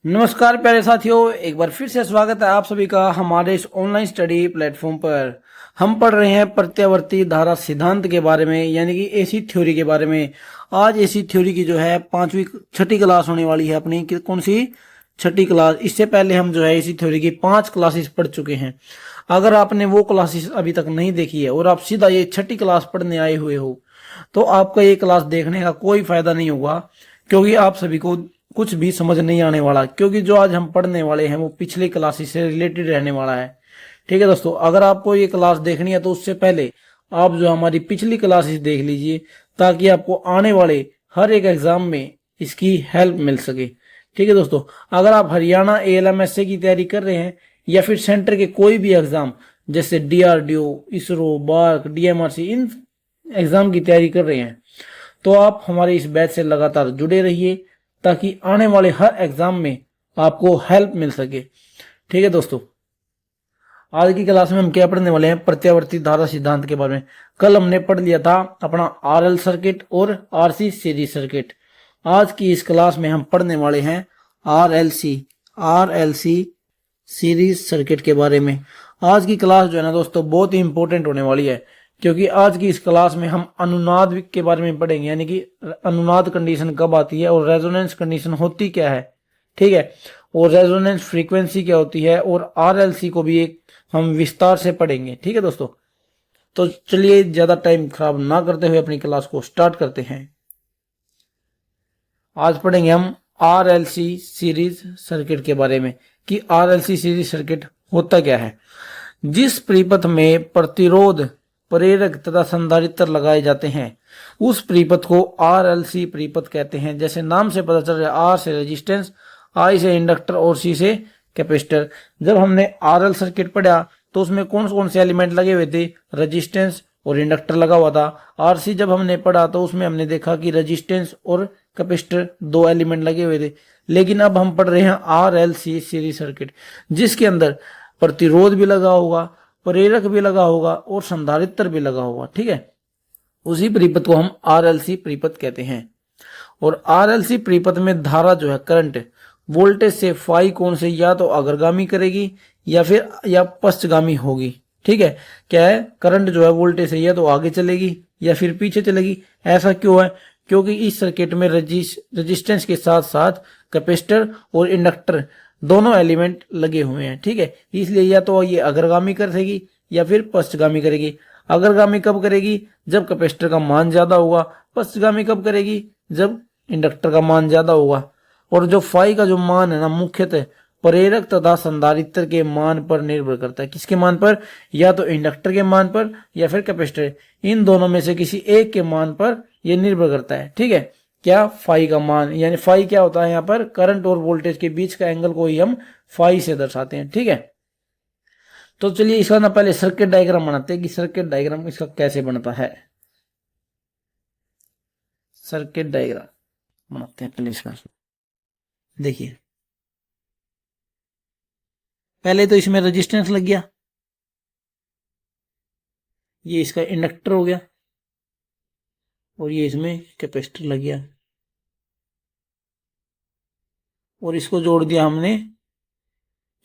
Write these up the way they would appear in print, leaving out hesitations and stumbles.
नमस्कार प्यारे साथियों, एक बार फिर से स्वागत है आप सभी का हमारे इस ऑनलाइन स्टडी प्लेटफॉर्म पर। हम पढ़ रहे हैं प्रत्यावर्ती धारा सिद्धांत के बारे में, यानी कि एसी थ्योरी के बारे में। आज एसी थ्योरी की जो है छठी क्लास होने वाली है अपनी। कौन सी? छठी क्लास। इससे पहले हम जो है एसी थ्योरी की 5 क्लासेस पढ़ चुके हैं। अगर आपने वो क्लासेस अभी तक नहीं देखी है और आप सीधा ये छठी क्लास पढ़ने आए हुए हो, तो आपका ये क्लास देखने का कोई फायदा नहीं होगा, क्योंकि आप सभी को कुछ भी समझ नहीं आने वाला। क्योंकि जो आज हम पढ़ने वाले हैं वो पिछले क्लासेस से रिलेटेड रहने वाला है। ठीक है दोस्तों, अगर आपको ये क्लास देखनी है तो उससे पहले आप जो हमारी पिछली क्लासेस देख लीजिए, ताकि आपको आने वाले हर एक एग्जाम में इसकी हेल्प मिल सके। ठीक है दोस्तों, अगर आप हरियाणा ALMSA की तैयारी कर रहे हैं या फिर सेंटर के कोई भी एग्जाम जैसे DRDO, इसरो, बार्क, DMRC, इन एग्जाम की तैयारी कर रहे हैं, तो आप हमारे इस बैच से लगातार जुड़े रहिए, ताकि आने वाले हर एग्जाम में आपको हेल्प मिल सके। ठीक है दोस्तों, आज की क्लास में हम क्या पढ़ने वाले हैं? प्रत्यावर्ती धारा सिद्धांत के बारे में। कल हमने पढ़ लिया था अपना RL सर्किट और RC सीरीज सर्किट। आज की इस क्लास में हम पढ़ने वाले हैं RLC सीरीज सर्किट के बारे में। आज की क्लास जो है ना दोस्तों, बहुत ही इंपॉर्टेंट होने वाली है, क्योंकि आज की इस क्लास में हम अनुनाद के बारे में पढ़ेंगे, यानी कि अनुनाद कंडीशन कब आती है और रेजोनेंस कंडीशन होती क्या है। ठीक है, और रेजोनेंस फ्रीक्वेंसी क्या होती है, और RLC को भी एक हम विस्तार से पढ़ेंगे। ठीक है दोस्तों, तो चलिए ज्यादा टाइम खराब ना करते हुए अपनी क्लास को स्टार्ट करते हैं। आज पढ़ेंगे हम RLC सीरीज सर्किट के बारे में कि RLC सीरीज सर्किट होता क्या है। जिस परिपथ में प्रतिरोध, प्रेरक तथा संधारित्र लगाए जाते हैं, उस परिपथ को RLC परिपथ कहते हैं। जैसे नाम से पता चल रहा है, R से रेजिस्टेंस, I से इंडक्टर और C से कैपेसिटर। जब हमने RL सर्किट पढ़ा तो उसमें कौन कौन से एलिमेंट लगे हुए थे? रेजिस्टेंस और इंडक्टर लगा हुआ था। RC जब हमने पढ़ा तो उसमें हमने देखा कि रेजिस्टेंस और कैपेसिटर दो एलिमेंट लगे हुए थे। लेकिन अब हम पढ़ रहे हैं RLC सीरीज सर्किट, जिसके अंदर प्रतिरोध भी लगा होगा, प्रेरक भी लगा होगा और संधारित्र भी लगा होगा। ठीक है, उसी परिपथ को हम RLC परिपथ कहते हैं। और RLC परिपथ में धारा जो है, करंट, वोल्टेज से फाई कोण से या तो अग्रगामी करेगी या पश्चगामी होगी। ठीक है, क्या है? करंट जो है वोल्टेज से या तो आगे चलेगी या फिर पीछे चलेगी। ऐसा क्यों है? क्योंकि इस सर्किट में रेजिस्टेंस के साथ साथ कैपेसिटर और इंडक्टर दोनों एलिमेंट लगे हुए हैं। ठीक है, इसलिए या तो ये अग्रगामी करेगी या फिर पश्चगामी करेगी। अग्रगामी कब करेगी? जब कैपेसिटर का मान ज्यादा होगा। पश्चगामी कब करेगी? जब इंडक्टर का मान ज्यादा होगा। और जो फाई का जो मान है ना, मुख्यतः प्रेरक तथा संधारित्र के मान पर निर्भर करता है। किसके मान पर? या तो इंडक्टर के मान पर या फिर कैपेसिटर, इन दोनों में से किसी एक के मान पर यह निर्भर करता है। ठीक है, क्या? फाई का मान, यानी फाई क्या होता है यहाँ पर? करंट और वोल्टेज के बीच का एंगल को ही हम फाई से दर्शाते हैं। ठीक है, तो चलिए इसका ना पहले सर्किट डायग्राम बनाते हैं कि सर्किट डायग्राम इसका कैसे बनता है। सर्किट डायग्राम बनाते हैं पहले इसका। देखिए, पहले तो इसमें रेजिस्टेंस लग गया, ये इसका इंडक्टर हो गया और ये इसमें कैपेसिटर लग गया, और इसको जोड़ दिया हमने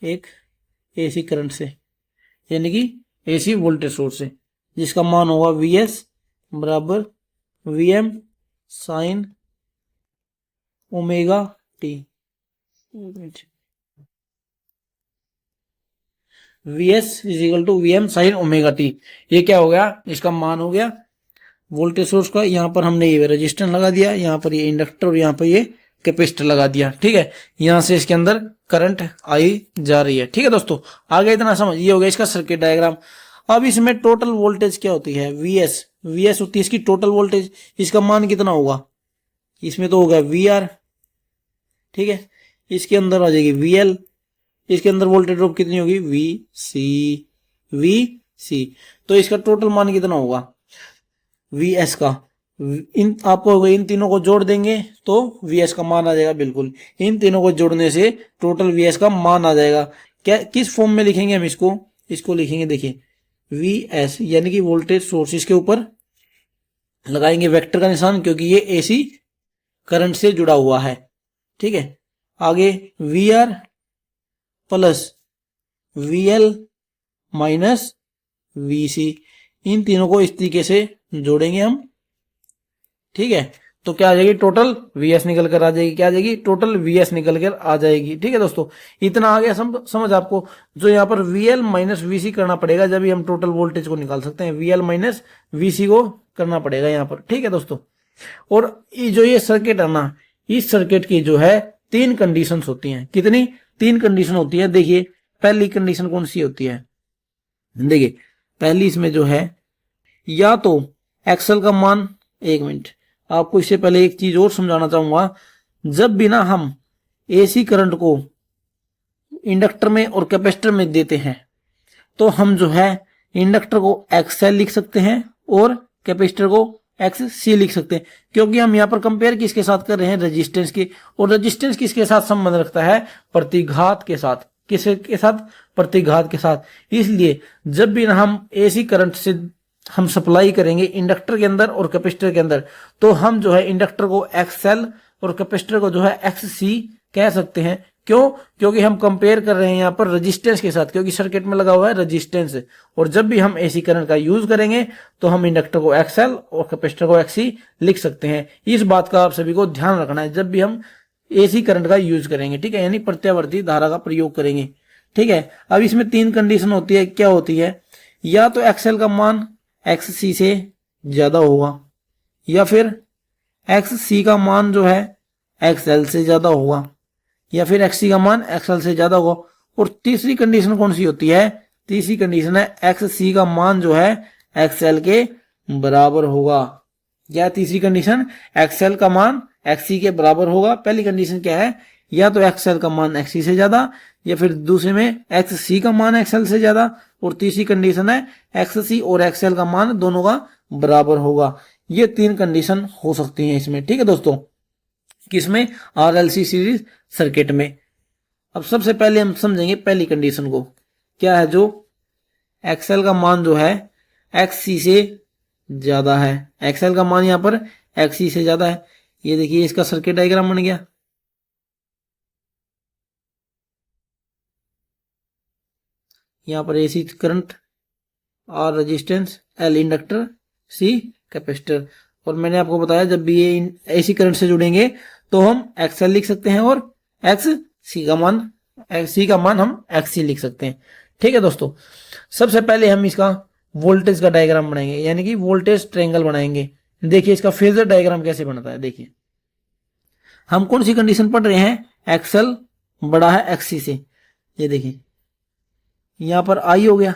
एक AC करंट से, यानी कि AC वोल्टेज सोर्स से, जिसका मान होगा VS बराबर VM sine omega t. VS is equal to VM sine omega t. ये क्या हो गया? इसका मान हो गया वोल्टेज सोर्स का। यहाँ पर हमने ये रेजिस्टेंस लगा दिया, यहाँ पर ये इंडक्टर और यहाँ पर ये कैपेसिटर लगा दिया। ठीक है, यहां से इसके अंदर करंट आई जा रही है। ठीक है दोस्तों, आगे इतना समझ, ये हो गया इसका सर्किट डायग्राम। अब इसमें टोटल वोल्टेज क्या होती है? VS होती है इसकी टोटल वोल्टेज। इसका मान कितना होगा? इसमें तो होगा VR। ठीक है, इसके अंदर आ जाएगी VL, इसके अंदर वोल्टेज ड्रॉप कितनी होगी? VC। तो इसका टोटल मान कितना होगा VS का? इन आपको इन तीनों को जोड़ देंगे तो VS का मान आ जाएगा। बिल्कुल, इन तीनों को जोड़ने से टोटल VS का मान आ जाएगा। क्या, किस फॉर्म में लिखेंगे हम इसको लिखेंगे, देखिए VS यानी कि वोल्टेज सोर्स, इसके ऊपर लगाएंगे वेक्टर का निशान, क्योंकि ये AC करंट से जुड़ा हुआ है। ठीक है, आगे V R plus V L minus V C, इन तीनों को इस तरीके से जोड़ेंगे हम। ठीक है, तो क्या आ जाएगी, टोटल वी एस निकल कर आ जाएगी। क्या आ जाएगी, टोटल वी एस निकल कर आ जाएगी। ठीक है दोस्तों, इतना आ गया समझ आपको। जो यहाँ पर वी एल माइनस वी सी करना पड़ेगा, जब भी हम टोटल वोल्टेज को निकाल सकते हैं। वी एल माइनस वी सी को करना पड़ेगा यहाँ पर। ठीक है दोस्तों, और जो ये सर्किट है ना, इस सर्किट की जो है 3 कंडीशन होती हैं। कितनी, 3 कंडीशन होती है। देखिए पहली कंडीशन कौन सी होती है, देखिए पहली इसमें जो है, या तो एक्सल का मान, एक मिनट आपको इससे पहले एक चीज और समझाना चाहूंगा। जब भी ना हम एसी करंट को इंडक्टर में और कैपेसिटर में देते हैं, तो हम जो है इंडक्टर को एक्सएल लिख सकते हैं और कैपेसिटर को एक्स सी लिख सकते हैं, क्योंकि हम यहाँ पर कंपेयर किसके साथ कर रहे हैं, रेजिस्टेंस की। और रेजिस्टेंस किसके साथ संबंध रखता है, प्रतिघात के साथ। किसके साथ, प्रतिघात के साथ। इसलिए जब भी हम एसी करंट से हम सप्लाई करेंगे इंडक्टर के अंदर और कैपेसिटर के अंदर, तो हम जो है इंडक्टर को एक्सएल और कैपेसिटर को जो है एक्स सी कह सकते हैं। क्यों, क्योंकि हम कंपेयर कर रहे हैं यहाँ पर रेजिस्टेंस के साथ, क्योंकि सर्किट में लगा हुआ है रेजिस्टेंस। और जब भी हम एसी करंट का यूज करेंगे, तो हम इंडक्टर को एक्सएल और कैपेसिटर को एक्सी लिख सकते हैं। इस बात का आप सभी को ध्यान रखना है जब भी हम एसी करंट का यूज करेंगे। ठीक है, यानी प्रत्यावर्ती धारा का प्रयोग करेंगे। ठीक है, अब इसमें 3 कंडीशन होती है। क्या होती है, या तो एक्सएल का मान एक्स सी से ज्यादा होगा, या फिर एक्स सी का मान जो है एक्सएल से ज्यादा होगा, या फिर एक्स सी का मान एक्सएल से ज्यादा होगा। और तीसरी कंडीशन कौन सी होती है, तीसरी कंडीशन है एक्स सी का मान जो है एक्सएल के बराबर होगा। या तीसरी कंडीशन, एक्सएल का मान एक्ससी के बराबर होगा। पहली कंडीशन क्या है, या तो एक्सएल का मान एक्ससी से ज्यादा, या फिर दूसरे में एक्ससी का मान एक्सएल से ज्यादा। और तीसरी कंडीशन है एक्ससी और एक्सएल का मान दोनों का बराबर होगा। ये 3 कंडीशन हो सकती हैं इसमें। ठीक है दोस्तों, किसमें, आरएलसी सीरीज सर्किट में। अब सबसे पहले हम समझेंगे पहली कंडीशन को। क्या है, जो एक्सएल का मान जो है एक्ससी से ज्यादा है। एक्सएल का मान यहां पर एक्ससी से ज्यादा है। ये देखिए इसका सर्किट डायग्राम बन गया। यहां पर AC current, R resistance, L inductor, C capacitor. और मैंने आपको बताया जब भी ये एसी करंट से जुड़ेंगे तो हम एक्सएल लिख सकते हैं और एक्स सी का मान हम एक्ससी लिख सकते हैं। ठीक है दोस्तों, सबसे पहले हम इसका वोल्टेज का डायग्राम बनाएंगे, यानी कि वोल्टेज ट्रायंगल बनाएंगे। देखिए इसका फेजर डायग्राम कैसे बनता है। देखिए हम कौन सी कंडीशन पढ़ रहे हैं, एक्सएल बड़ा है एक्ससी से। ये देखिए यहां पर आई हो गया।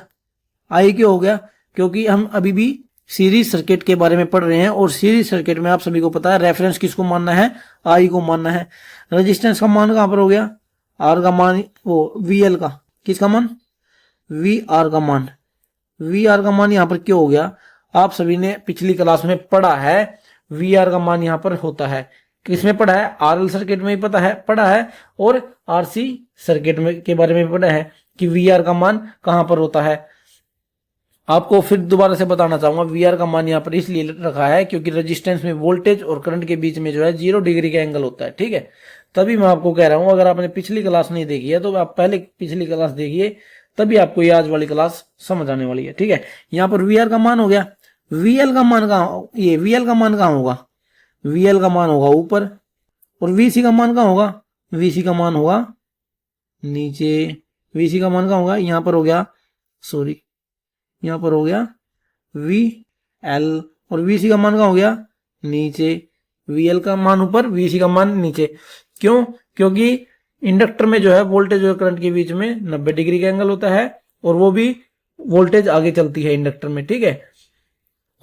आई क्यों हो गया, क्योंकि हम अभी भी सीरीज सर्किट के बारे में पढ़ रहे हैं, और सीरीज सर्किट में आप सभी को पता है रेफरेंस किसको मानना है, आई को मानना है। रेजिस्टेंस का मान कहां पर हो गया, आर का मान, वो वीएल का, किसका मान, वी आर का मान। वी आर का मान यहां पर क्यों हो गया, आप सभी ने पिछली क्लास में पढ़ा है। वी आर का मान यहां पर होता है, किसमें पढ़ा है, आरएल सर्किट में ही पढ़ा है, और आरसी सर्किट में के बारे में पढ़ा है कि वी आर का मान कहां पर होता है। आपको फिर दोबारा से बताना चाहूंगा, वी आर का मान यहाँ पर इसलिए रखा है क्योंकि रेजिस्टेंस में वोल्टेज और करंट के बीच में जो है 0 डिग्री का एंगल होता है। ठीक है, तभी मैं आपको कह रहा हूं, अगर आपने पिछली क्लास नहीं देखी है तो आप पहले पिछली क्लास देखिए, तभी आपको ये आज वाली क्लास समझ आने वाली है। ठीक है, यहाँ पर वी आर का मान हो गया। वीएल का मान कहाँ, ये वीएल का मान कहाँ होगा, वीएल का मान होगा ऊपर, और वीसी का मान कहाँ होगा, वीसी का मान होगा नीचे। वीसी का मान कहाँ होगा, यहाँ पर हो गया, सॉरी यहां पर हो गया वी एल, और वीसी का मान कहाँ हो गया, नीचे। वीएल का मान ऊपर, वीसी का मान नीचे। क्यों, क्योंकि इंडक्टर में जो है वोल्टेज और करंट के बीच में 90 डिग्री का एंगल होता है, और वो भी वोल्टेज आगे चलती है इंडक्टर में। ठीक है,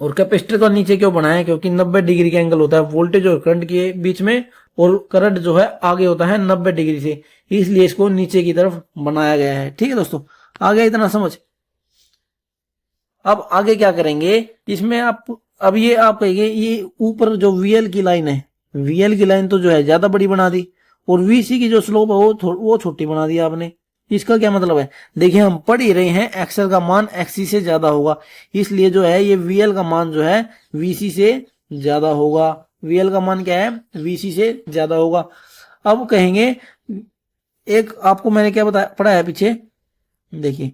और कैपेसिटर का नीचे क्यों बनाया है, क्योंकि 90 डिग्री का एंगल होता है वोल्टेज और करंट के बीच में, और करंट जो है आगे होता है 90 डिग्री से, इसलिए इसको नीचे की तरफ बनाया गया है। ठीक है दोस्तों, आ गया इतना समझ। अब आगे क्या करेंगे इसमें, अब ये आप कहेंगे ये ऊपर जो वीएल की लाइन है, वीएल की लाइन तो जो है ज्यादा बड़ी बना दी, और वीसी की जो स्लोप है वो छोटी बना दी आपने। इसका क्या मतलब है, देखिए हम पढ़ ही रहे हैं एक्सएल का मान एक्ससी से ज्यादा होगा, इसलिए जो है ये वीएल का मान जो है वीसी से ज्यादा होगा। वीएल का मान क्या है, वीसी से ज्यादा होगा। अब कहेंगे एक आपको मैंने क्या बताया पढ़ा है पीछे, देखिए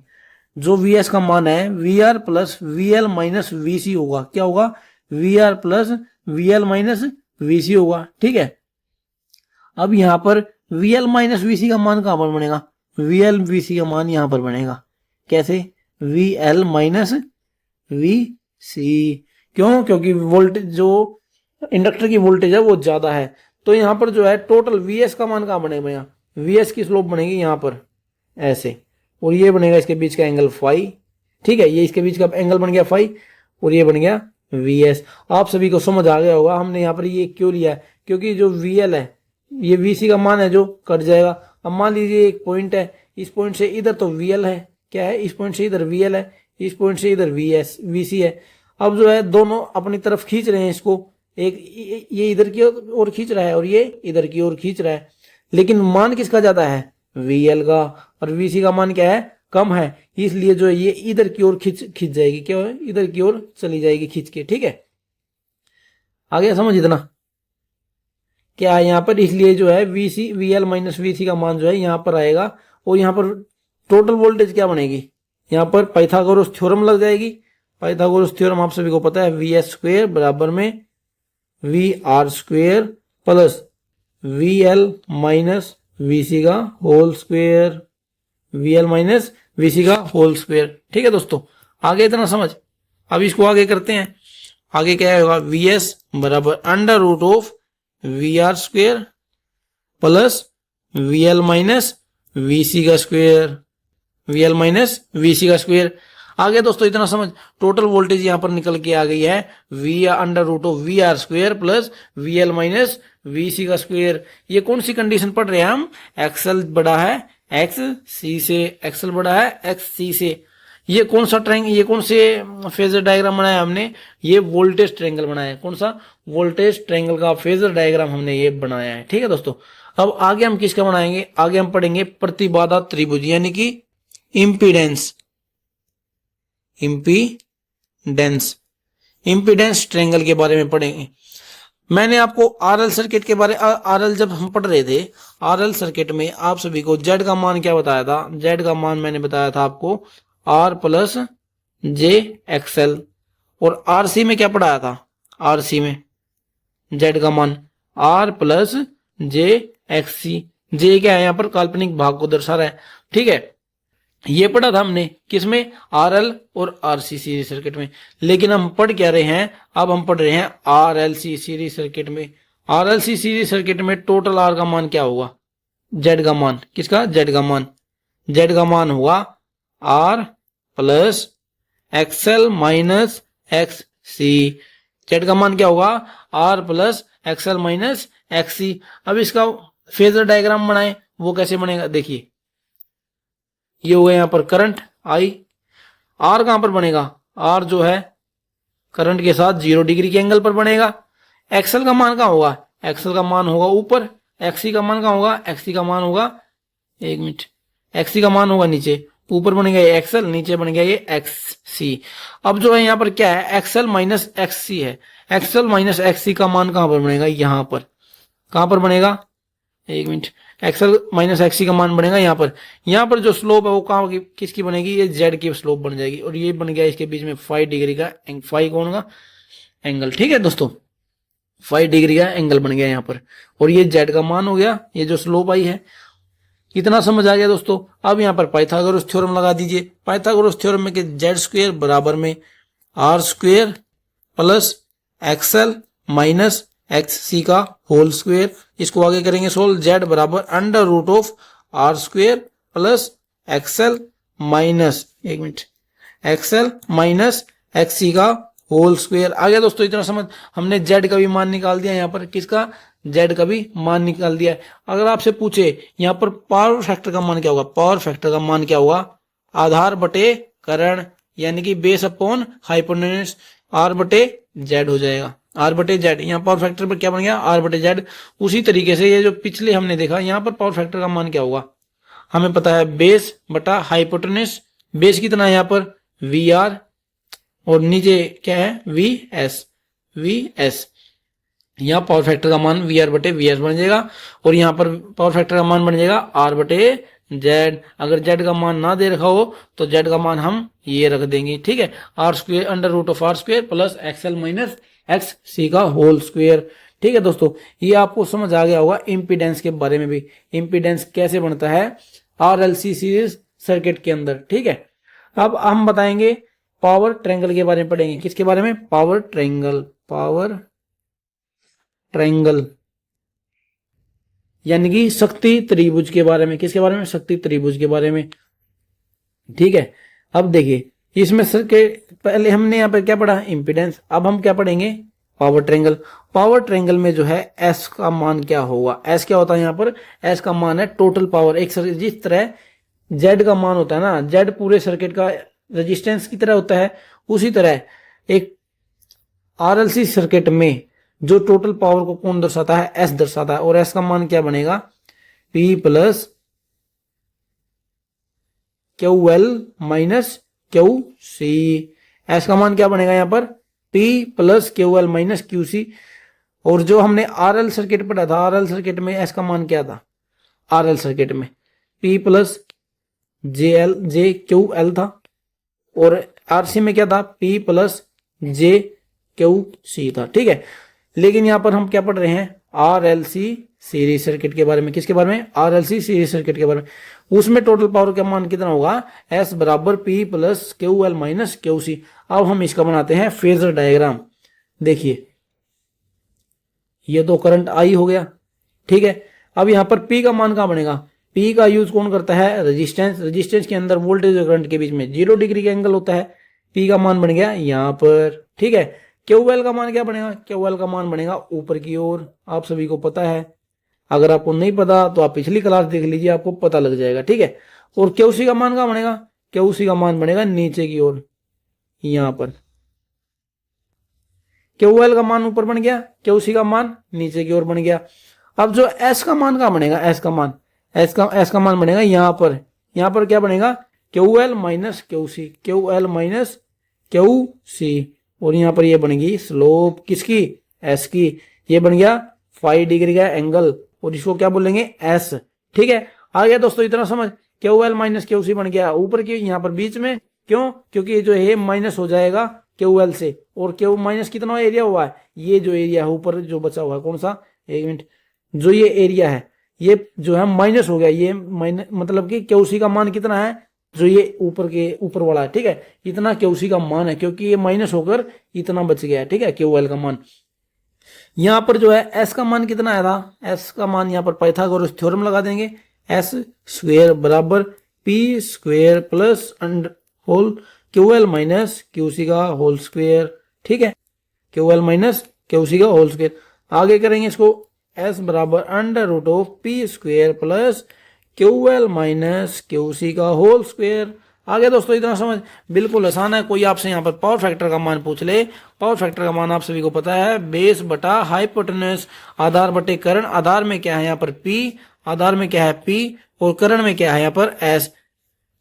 जो वी एस का मान है V R plus V L minus V C होगा। क्या होगा? V R plus V L minus V C होगा। ठीक है, अब यहां पर V L minus V C का मान कहां पर बनेगा? वी एल वी सी का मान यहां पर बनेगा। कैसे? वी एल माइनस वी सी। क्यों? क्योंकि वोल्टेज जो इंडक्टर की वोल्टेज है वो ज्यादा है, तो यहां पर जो है टोटल वी एस का मान कहां बनेगा? वी एस की स्लोप बनेगी यहां पर ऐसे, और ये बनेगा इसके बीच का एंगल फाई। ठीक है, ये इसके बीच का एंगल बन गया फाई और ये बन गया वी एस। आप सभी को समझ आ गया होगा हमने यहाँ पर ये क्यों लिया है, क्योंकि जो वी एल है ये वी सी का मान है जो कट जाएगा। अब मान लीजिए एक पॉइंट है, इस पॉइंट से इधर तो वी एल है, क्या है? इस पॉइंट से इधर वी एल है, इस पॉइंट से इधर वी एस वी सी है। अब जो है दोनों अपनी तरफ खींच रहे हैं इसको, एक ये इधर की ओर खींच रहा है और ये इधर की ओर खींच रहा है, लेकिन मान किसका ज्यादा है? वी एल का, और वी सी का मान क्या है? कम है, इसलिए जो है ये इधर की ओर खींच जाएगी। क्या है? इधर की ओर चली जाएगी खींच के। ठीक है, आगे समझ इतना क्या है यहाँ पर, इसलिए जो है V C V L minus V C का मान जो है यहाँ पर आएगा, और यहाँ पर टोटल वोल्टेज क्या बनेगी? यहाँ पर पाइथागोरस थ्योरम लग जाएगी। पाइथागोरस थ्योरम आप सभी को पता है, वी एस स्क्वेयर बराबर में V R square plus V L minus V C का whole square, V L minus V C का होल स्क्वेयर। ठीक है दोस्तों, आगे इतना समझ। अब इसको आगे करते हैं। आगे क्या होगा? वी एस बराबर under root of V R square plus V L minus V C का square, V L minus V C का स्क्वेयर। आगे दोस्तों इतना समझ, टोटल वोल्टेज यहां पर निकल के आ गई है V under root of V R square plus V L minus V C का स्क्वेयर। ये कौन सी कंडीशन पढ़ रहे हैं हम? एक्सएल बड़ा है एक्स सी से, एक्सएल बड़ा है एक्स सी से। ये कौन सा ये कौन से फेजर डायग्राम बनाया हमने? ये वोल्टेज ट्रायंगल बनाया है। कौन सा? वोल्टेज ट्रायंगल का फेजर डायग्राम हमने ये बनाया है। ठीक है दोस्तों, अब आगे हम किसका बनाएंगे? आगे हम पढ़ेंगे प्रतिबाधा त्रिभुज, यानी कि इम्पीडेंस, इम्पीडेंस, इम्पीडेंस ट्रायंगल के बारे में पढ़ेंगे। मैंने आपको आरएल सर्किट के बारे आरएल जब हम पढ़ रहे थे, आरएल सर्किट में आप सभी को जेड का मान क्या बताया था? जेड का मान मैंने बताया था आपको आर प्लस जे एक्सएल, और आरसी में क्या पढ़ाया था? आरसी में जेड का मान आर प्लस जे एक्स सी। जे क्या है? यहाँ पर काल्पनिक भाग को दर्शा रहा है। ठीक है, ये पढ़ा था हमने किसमें? आरएल और आरसी सीरीज सर्किट में। लेकिन हम पढ़ क्या रहे हैं? अब हम पढ़ रहे हैं आरएलसी सीरीज सर्किट में। आरएलसी सीरीज सर्किट में टोटल आर का मान क्या होगा? जेड का मान। किसका? जेड का मान। जेड का मान होगा R plus X L minus X C. Z का मान क्या होगा? R plus X L minus X C. अब इसका फेजर डायग्राम बनाए, वो कैसे बनेगा? देखिए, ये हो गया यहाँ पर करंट आई। आर कहां पर बनेगा? आर जो है करंट के साथ 0 डिग्री के एंगल पर बनेगा। एक्सएल का मान कहां होगा? एक्सएल का मान होगा ऊपर। एक्सी का मान कहां होगा? एक्सी का मान होगा, एक मिनट, एक्सी का मान होगा नीचे। ऊपर बनेगा ये एक्सएल, नीचे बन गया ये एक्स सी। अब जो है यहाँ पर क्या है? एक्सएल माइनस एक्स सी है। एक्सएल माइनस एक्स सी का मान कहां पर बनेगा? यहां पर। कहां पर बनेगा? एक मिनट, एक्सएल माइनस एक्सी का मान बनेगा यहाँ पर। यहाँ पर जो स्लोप है वो कहाँ की, किसकी बनेगी? ये जेड की स्लोप बन जाएगी, और ये बन गया इसके बीच में 5 डिग्री का, 5 कौन का एंगल। ठीक है दोस्तों, 5 डिग्री का एंगल बन गया यहाँ पर, और ये जेड का मान हो गया, ये जो स्लोप आई है। इतना समझ आ गया दोस्तों। अब यहाँ पर पाइथागोरस थ्योरम लगा दीजिए। पाइथागोरस थ्योरम में कि जेड स्क्वेयर बराबर में R square plus X L minus X C का होल स्क्वेयर। इसको आगे करेंगे सोल्व। जेड बराबर under root of R square plus X L minus, एक मिनट, एक्सएल माइनस एक्स सी का होल स्क्वेयर। आ गया दोस्तों, इतना समझ। हमने जेड का भी मान निकाल दिया यहाँ पर। किसका? जेड का भी मान निकाल दिया है। अगर आपसे पूछे यहाँ पर पावर फैक्टर का मान क्या होगा? पावर फैक्टर का मान क्या होगा? आधार बटे करण, यानी कि बेस अपॉन हाइपोटेन्यूज, आर बटे जेड हो जाएगा। आर बटे जेड, यहाँ पावर फैक्टर पर क्या बन गया? आर बटे जेड। उसी तरीके से ये जो पिछले हमने देखा, यहाँ पर पावर फैक्टर का मान क्या होगा? हमें पता है बेस बटा हाइपोटेन्यूज। बेस कितना है यहाँ पर? वी आर, और नीचे क्या है? V S. वी एस, यहाँ पावर फैक्टर का मान वी आर बटे वी एस बन जाएगा, और यहाँ पर पावर फैक्टर का मान बन जाएगा आर बटे जेड। अगर जेड का मान ना दे रखा हो तो जेड का मान हम ये रख देंगे, ठीक है, R square under root of R square plus X L minus X C का होल स्क्वेयर। ठीक है दोस्तों, ये आपको समझ आ गया होगा इम्पीडेंस के बारे में भी, इम्पीडेंस कैसे बनता है आरएलसी सीरीज सर्किट के अंदर। ठीक है, अब हम बताएंगे पावर ट्रायंगल के बारे में पढ़ेंगे। किसके बारे में? Power triangle. पावर ट्रायंगल यानी कि शक्ति त्रिभुज के बारे में। किसके बारे में? शक्ति त्रिभुज के बारे में। ठीक है, अब देखिए इसमें सर्किट, पहले हमने यहाँ पर क्या पढ़ा? इम्पीडेंस। अब हम क्या पढ़ेंगे? Power triangle. पावर ट्रायंगल में जो है एस का मान क्या होगा? एस क्या होता है यहाँ पर? एस का मान है टोटल पावर। एक सर्किट जिस तरह जेड का मान होता है ना, जेड पूरे सर्किट का रेजिस्टेंस की तरह होता है, उसी तरह एक आरएलसी सर्किट में जो टोटल पावर को कौन दर्शाता है? एस दर्शाता है। और एस का मान क्या बनेगा? P plus Q L minus Q C. S का मान क्या बनेगा यहाँ पर? P plus Q L minus Q C. और जो हमने आरएल सर्किट पढ़ा था, आरएल सर्किट में एस का मान क्या था? आरएल सर्किट में पी प्लस जे क्यू एल था, और आरसी में क्या था? पी प्लस जे क्यू सी था। ठीक है, लेकिन यहां पर हम क्या पढ़ रहे हैं? आरएलसी सीरीज सर्किट के बारे में। किसके बारे में? आरएलसी सीरीज सर्किट के बारे में। उसमें टोटल पावर का मान कितना होगा? एस बराबर P plus Q L minus Q C. अब हम इसका बनाते हैं फेजर डायग्राम। देखिए ये तो करंट आई हो गया, ठीक है। अब यहां पर पी का मान कहां बनेगा? पी का यूज कौन करता है? रेजिस्टेंस। रेजिस्टेंस के अंदर वोल्टेज और करंट के बीच में 0 डिग्री का एंगल होता है। पी का मान बन गया यहां पर, ठीक है। क्यूएल का मान क्या बनेगा? क्यूएल का मान बनेगा ऊपर की ओर। आप सभी को पता है, अगर आपको नहीं पता तो आप पिछली क्लास देख लीजिए, आपको पता लग जाएगा, ठीक है। और क्यूसी का मान कहां बनेगा? क्यूसी का मान बनेगा नीचे की ओर, यहां पर। क्यूएल का मान ऊपर बन गया, क्यूसी का मान नीचे की ओर बन गया। अब जो एस का मान कहां बनेगा? एस का मान बनेगा यहां पर। यहां पर क्या बनेगा? QL minus QC, QL minus QC. और यहां पर ये बनेगी स्लोप किसकी? एस की। ये बन गया 5 डिग्री का एंगल, और इसको क्या बोलेंगे? एस, ठीक है। आ गया दोस्तों, इतना समझ। क्यूएल माइनस क्यूसी बन गया ऊपर की, यहां पर बीच में। क्यों? क्योंकि ये जो है माइनस हो जाएगा क्यूएल से, और क्यू माइनस कितना एरिया हुआ है? ये जो एरिया है ऊपर जो बचा हुआ है, कौन सा? एक मिनट, जो ये एरिया है ये जो है माइनस हो गया। ये माइनस मतलब कि क्यूसी का मान कितना है? जो ये ऊपर के ऊपर वाला है, ठीक है, इतना क्यूसी का मान है, क्योंकि ये माइनस होकर इतना बच गया है, ठीक है, क्यूएल का मान। यहां पर जो है एस का मान कितना आया था? एस का मान यहां पर पाइथागोरस थ्योरम लगा देंगे। एस स्क्वेयर बराबर P square plus whole QL minus QC का होल स्क्वेयर, ठीक है, क्यूएल माइनस क्यूसी का होल स्क्वेयर। आगे करेंगे इसको, एस बराबर under root of P square plus QL minus QC का होल स्क्वेयर। आगे दोस्तों इतना समझ, बिल्कुल आसान है। कोई आपसे यहाँ पर पावर फैक्टर का मान पूछ ले, पावर फैक्टर का मान आप सभी को पता है, बेस बटा हाइपोटेन्यूस, आधार बटे करण। आधार में क्या है यहाँ पर? पी, आधार में क्या है? पी, और करण में क्या है यहाँ पर? एस।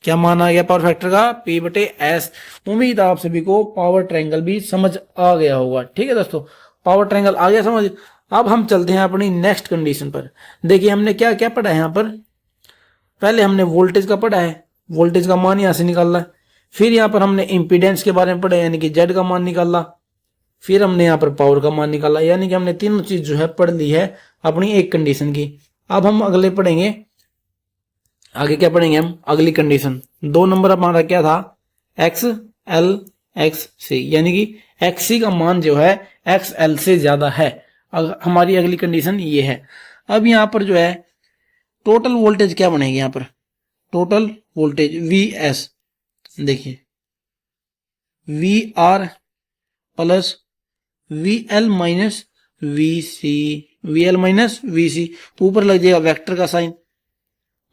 क्या मान आ गया पावर फैक्टर का? पी बटे एस। उम्मीद आप सभी को पावर ट्रायंगल भी समझ आ गया होगा, ठीक है दोस्तों, पावर ट्रायंगल आ गया समझ। अब हम चलते हैं अपनी नेक्स्ट कंडीशन पर। देखिए हमने क्या क्या पढ़ा है यहाँ पर। पहले हमने वोल्टेज का पढ़ा है, वोल्टेज का मान यहां से निकालना है। फिर यहां पर हमने इंपीडेंस के बारे में पढ़ा, यानी कि जेड का मान निकाला। फिर हमने यहां पर पावर का मान निकाला, यानी कि हमने तीनों चीज जो है पढ़ ली है अपनी एक कंडीशन की। अब हम अगले पढ़ेंगे, आगे क्या पढ़ेंगे हम? अगली कंडीशन 2 नंबर हमारा क्या था? एक्स एल एक्स सी, यानी कि एक्स सी का मान जो है एक्स एल से ज्यादा है। हमारी अगली कंडीशन ये है। अब यहां पर जो है टोटल वोल्टेज क्या बनेगी? यहां पर टोटल वोल्टेज वी एस, देखिए V R plus V L minus V C, V L minus V C. ऊपर लग जाएगा वेक्टर का साइन,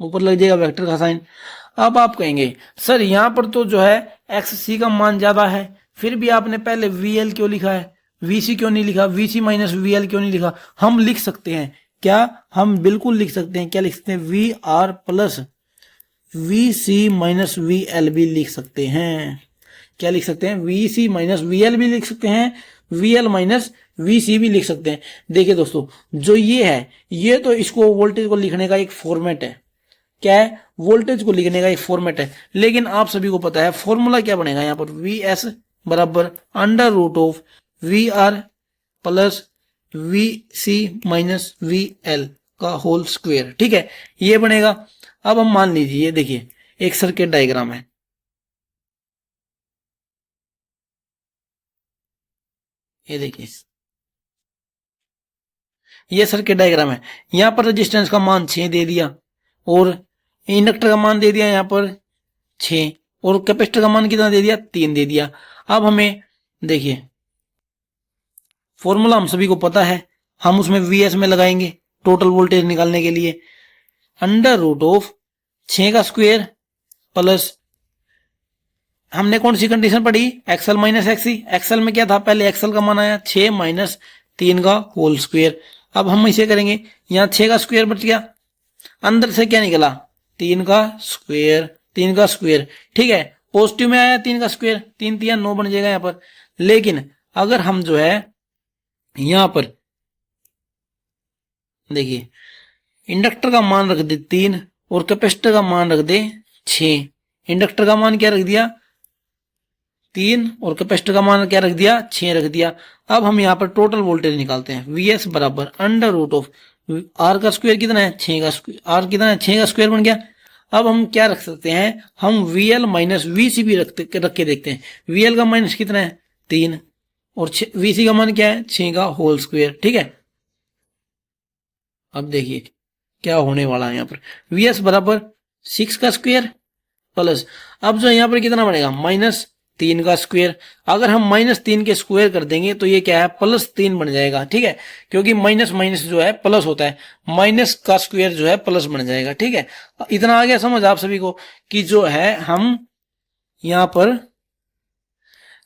ऊपर लग जाएगा वेक्टर का साइन। अब आप कहेंगे सर यहां पर तो जो है एक्स सी का मान ज्यादा है, फिर भी आपने पहले वी एल क्यों लिखा है? वी सी क्यों नहीं लिखा? V C minus V L क्यों नहीं लिखा? हम लिख सकते हैं, क्या? हम बिल्कुल लिख सकते हैं। क्या लिख सकते हैं? V R plus V C minus V L भी लिख सकते हैं। क्या लिख सकते हैं? V C minus V L भी लिख सकते हैं, वी एल माइनस VC भी लिख सकते हैं। देखिए दोस्तों, जो ये है, ये तो इसको वोल्टेज को लिखने का एक फॉर्मेट है। क्या है? वोल्टेज को लिखने का एक फॉर्मेट है। लेकिन आप सभी को पता है फॉर्मूला क्या बनेगा यहाँ पर, VS बराबर under root of VR plus VC minus VL का होल स्क्वायर। ठीक है, ये बनेगा। अब हम मान लीजिए, ये देखिए एक सर्किट डायग्राम है, ये देखिए ये सर्किट डायग्राम है। यहां पर रेजिस्टेंस का मान 6 दे दिया और इंडक्टर का मान दे दिया यहाँ पर 6 और कैपेसिटर का मान कितना दे दिया, 3 दे दिया। अब हमें देखिए फॉर्मूला हम सभी को पता है, हम उसमें VS में लगाएंगे टोटल वोल्टेज निकालने के लिए, अंडर रूट ऑफ 6 का स्क्वायर प्लस हमने कौन सी कंडीशन पढ़ी, एक्सएल माइनस एक्सी। एक्सएल में क्या था, पहले एक्सएल का मान आया 6 माइनस 3 का होल स्क्वायर। अब हम इसे करेंगे, यहाँ 6 का स्क्वायर बच गया, अंदर से क्या निकला, 3 का स्क्वायर, 3 का स्क्वायर। ठीक है, पॉजिटिव में आया 3 का स्क्वायर, 3 3 9 बन जाएगा यहाँ पर। लेकिन अगर हम जो है यहां पर देखिए इंडक्टर का मान रख दे 3 और कैपेसिटर का मान रख दे 6। इंडक्टर का मान क्या रख दिया, 3 और कैपेसिटर का मान क्या रख दिया, 6 रख दिया। अब हम यहाँ पर टोटल वोल्टेज निकालते हैं, VS बराबर अंडर रूट ऑफ R का स्क्वायर कितना है, 6 का स्क्वायर, R कितना है, 6 का स्क्वायर बन गया। अब हम क्या रख सकते हैं, हम VL माइनस VC भी रख के देखते हैं। VL का माइनस कितना है, 3 और VC का मान क्या है, 6 का होल स्क्वायर। ठीक है, अब देखिए क्या होने वाला है यहाँ पर, VS बराबर 6 का स्क्वायर प्लस, अब जो यहाँ पर कितना बनेगा, माइनस 3 का स्क्वायर। अगर हम माइनस 3 के स्क्वायर कर देंगे तो ये क्या है, प्लस 3 बन जाएगा। ठीक है, क्योंकि माइनस माइनस जो है प्लस होता है, माइनस का स्क्वायर जो है प्लस बन जाएगा। ठीक है, इतना आ गया समझ आप सभी को कि जो है हम यहाँ पर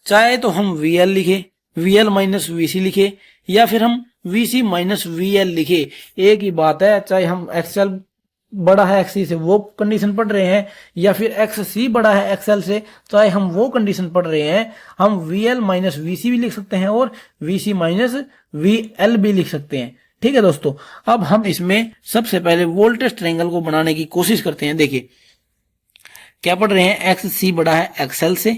चाहे तो हम VL लिखे, VL माइनस VC लिखे, या फिर हम VC माइनस VL लिखे, एक ही बात है। चाहे हम XL बड़ा है XC से वो कंडीशन पढ़ रहे हैं, या फिर XC बड़ा है XL से, चाहे हम वो कंडीशन पढ़ रहे हैं, हम VL माइनस VC भी लिख सकते हैं और VC माइनस VL भी लिख सकते हैं। ठीक है दोस्तों, अब हम इसमें सबसे पहले वोल्टेज ट्रायंगल को बनाने की कोशिश करते हैं। देखिए क्या पढ़ रहे हैं, XC बड़ा है XL से,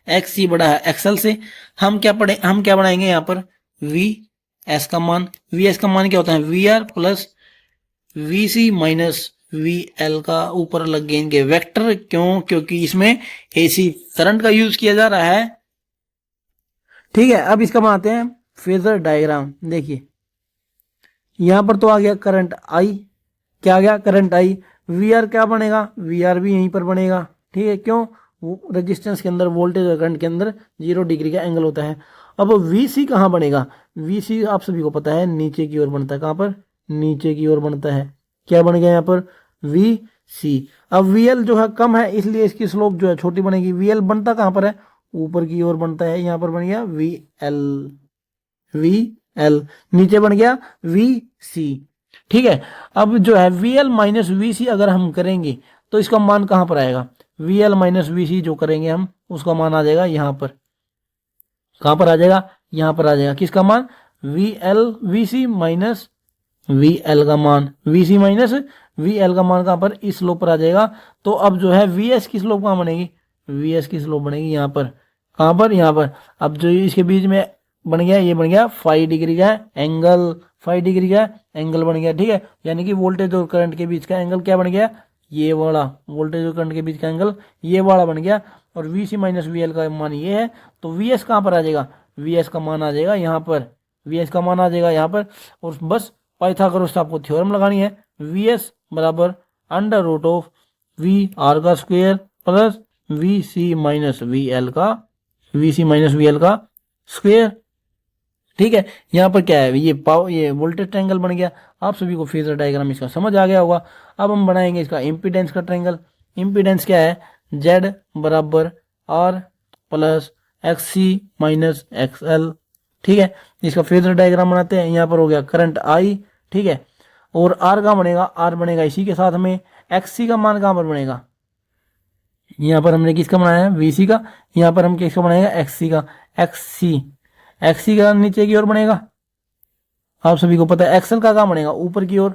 XC बड़ा है XL से, हम क्या बनाएंगे यहाँ पर, VS का मान, VS का मान क्या होता है, VR plus VC minus VL का ऊपर लग गए इनके वेक्टर। क्यों, क्योंकि इसमें AC करंट का यूज किया जा रहा है। ठीक है, अब इसका बनाते हैं फेजर डायग्राम। देखिए यहां पर तो आ गया करंट I, क्या आ गया, करंट I। VR क्या बनेगा, VR भी यहीं पर बनेगा। ठीक है, क्यों, वो रेजिस्टेंस के अंदर वोल्टेज और करंट के अंदर 0 डिग्री का एंगल होता है। अब VC कहाँ बनेगा, VC आप सभी को पता है नीचे की ओर बनता है, कहाँ पर, नीचे की ओर बनता है। क्या बन गया यहाँ पर, VC। अब VL जो है कम है इसलिए इसकी स्लोप जो है छोटी बनेगी। VL बनता कहाँ पर है, ऊपर की ओर बनता है, यहाँ पर बन गया VL, नीचे बन गया VC। ठीक है, अब जो है VL माइनस VC अगर हम करेंगे तो इसका मान कहां पर आएगा, VL माइनस VC जो करेंगे हम उसका मान आ जाएगा यहाँ पर, कहां पर आ जाएगा, यहाँ पर आ जाएगा। किसका मान, VC माइनस VL का मान, VC माइनस VL का मान कहां पर, इस स्लोप पर आ जाएगा। तो अब जो है VS की स्लोप कहां बनेगी, VS की स्लोप बनेगी यहाँ पर, कहां पर, यहाँ पर। अब जो इसके बीच में बन गया, ये बन गया 5 डिग्री का एंगल, 5 डिग्री का एंगल बन गया। ठीक है, यानी कि वोल्टेज और करंट के बीच का एंगल क्या बन गया, ये वाला, वोल्टेज और करंट के बीच का एंगल ये वाला बन गया। और VC माइनस VL का मान ये है, तो VS कहां पर आ जाएगा, VS का मान आ जाएगा यहाँ पर, VS का मान आ जाएगा यहाँ पर। और बस पाइथागोरस आपको थ्योरम लगानी है, VS बराबर अंडर रूट ऑफ VR का square plus VC minus VL का स्क्वायर। ठीक है, यहाँ पर क्या है, ये वोल्टेज ट्रायंगल बन गया। आप सभी को फेजर डायग्राम इसका समझ आ गया होगा। अब हम बनाएंगे इसका इम्पीडेंस का ट्रायंगल। इम्पीडेंस क्या है, Z बराबर R plus XC minus XL। ठीक है, इसका फेजर डायग्राम बनाते हैं। यहाँ पर हो गया करंट I, ठीक है, और R का बनेगा, R बनेगा इसी के साथ में। XC का मान कहाँ पर बनेगा, यहाँ पर हमने किसका बनाया है, VC का, यहाँ पर हम किसका बनाएगा, XC का। XC का नीचे की ओर बनेगा, आप सभी को पता है एक्सेल का काम बनेगा ऊपर की ओर।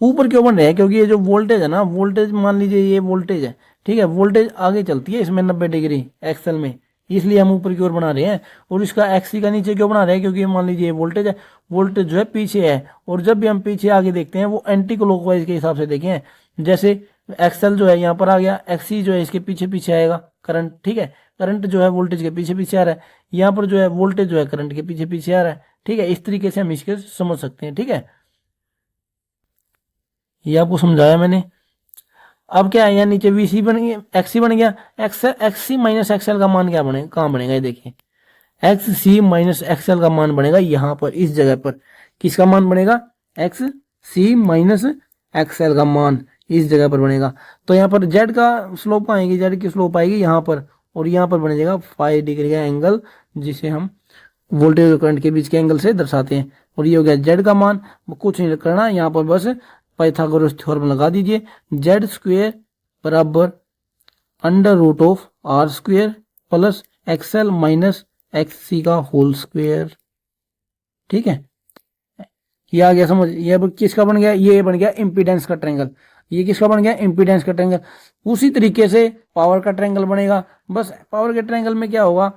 ऊपर क्यों बन रहा है? क्योंकि ये जो वोल्टेज है ना, वोल्टेज मान लीजिए ये वोल्टेज है, ठीक है, वोल्टेज आगे चलती है इसमें 90 डिग्री एक्सेल में, इसलिए हम ऊपर की ओर बना रहे हैं। और इसका एक्सी का नीचे क्यों बना रहे हैं? क्योंकि मान लीजिए ये वोल्टेज है, वोल्टेज जो है पीछे है, और जब भी हम पीछे आगे देखते हैं वो एंटी क्लॉकवाइज के हिसाब से देखें। जैसे एक्सेल जो है यहाँ पर आ गया, एक्सी जो है इसके पीछे पीछे आएगा करंट, ठीक है, करंट जो है वोल्टेज के पीछे पीछे आ रहा है, यहाँ पर जो है वोल्टेज जो है करंट के पीछे पीछे आ रहा है, ठीक है। इस तरीके से हम इसके समझ सकते हैं, ठीक है, ये आपको समझाया मैंने। अब क्या है, यहाँ नीचे वीसी बन गया, एक्सी बन गया, एक्सी माइनस एक्सएल का मान क्या बनेगा, कहाँ बनेगा ये देखिए, एक्स सी माइनस एक्सएल का मान बनेगा यहाँ पर, इस जगह पर किसका मान बनेगा, एक्स सी माइनस एक्सएल का मान इस जगह पर बनेगा। तो यहाँ पर जेड का स्लोप आएगी, जेड की स्लोप आएगी यहाँ पर, और यहाँ पर बन जाएगा 5 डिग्री का एंगल, जिसे हम वोल्टेज और करंट के बीच के एंगल से दर्शाते हैं। और ये हो गया जेड का मान, कुछ नहीं करना, यहाँ पर बस पाइथागोरस थ्योरम लगा दीजिए, जेड स्क्वेयर बराबर under root of R square plus X L minus X C का होल स्क्वेयर, ठीक है। ये आ गया समझ। ये अब किसका बन गया, ये बन गया इम्पीडेंस का ट्रायंगल। ये किसका बन गया, इम्पीडेंस का ट्रायंगल। उसी तरीके से पावर का ट्रायंगल बनेगा, बस पावर के ट्रायंगल में क्या होगा,